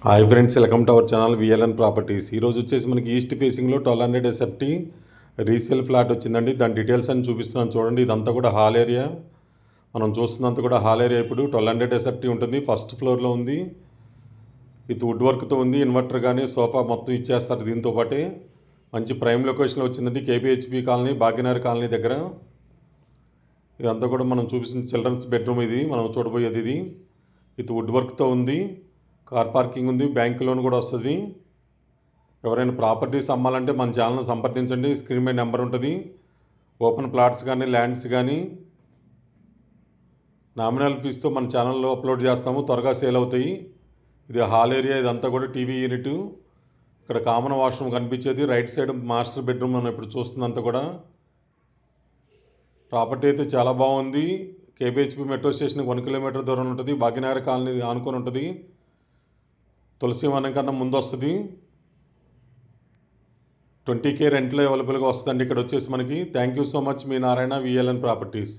Hi friends, welcome to our channel VLN properties. ఈరోజు వచ్చేసి మనకి ఈస్ట్ ఫేసింగ్లో 1200 ఎస్ఎఫ్టీ రీసేల్ ఫ్లాట్ వచ్చిందండి. దాని డీటెయిల్స్ అని చూపిస్తున్నాను చూడండి. ఇదంతా కూడా హాల్ ఏరియా. మనం చూస్తున్నంత కూడా హాల్ ఏరియా. ఇప్పుడు 1200 ఎస్ఎఫ్టీ ఉంటుంది. ఫస్ట్ ఫ్లోర్లో ఉంది. ఇది వుడ్ వర్క్తో ఉంది. ఇన్వర్టర్ కానీ సోఫా మొత్తం ఇచ్చేస్తారు. దీంతో పాటే మంచి ప్రైమ్ లొకేషన్లో వచ్చిందండి. కేపీహెచ్బి కాలనీ, భాగ్యనగర్ కాలనీ దగ్గర. ఇదంతా కూడా మనం చూపిస్తున్న చిల్డ్రన్స్ బెడ్రూమ్. ఇది మనం చూడబోయేది. ఇది వుడ్ వర్క్తో ఉంది. కార్ పార్కింగ్ ఉంది. బ్యాంక్ లోన్ కూడా వస్తుంది. ఎవరైనా ప్రాపర్టీస్ అమ్మాలంటే మన ఛానల్ని సంప్రదించండి. స్క్రీన్ మీద నెంబర్ ఉంటుంది. ఓపెన్ ప్లాట్స్ కానీ ల్యాండ్స్ కానీ నామినల్ ఫీజుతో మన ఛానల్లో అప్లోడ్ చేస్తాము. త్వరగా సేల్ అవుతాయి. ఇది హాల్ ఏరియా. ఇదంతా కూడా టీవీ యూనిట్. ఇక్కడ కామన్ వాష్రూమ్ కనిపించేది. రైట్ సైడ్ మాస్టర్ బెడ్రూమ్ మనం ఇప్పుడు చూస్తున్నంత కూడా. ప్రాపర్టీ అయితే చాలా బాగుంది. కేబిహెచ్పి మెట్రో స్టేషన్కి 1 కిలోమీటర్ దూరం ఉంటుంది. భాగ్యనగర్ కాలనీ ఆనుకొని ఉంటుంది. తులసివనం కన్నా ముందు వస్తుంది. 20K రెంట్లో అవైలబుల్గా వస్తుందండి. ఇక్కడ వచ్చేసి మనకి. Thank you so much. Me Narayana, VLN properties.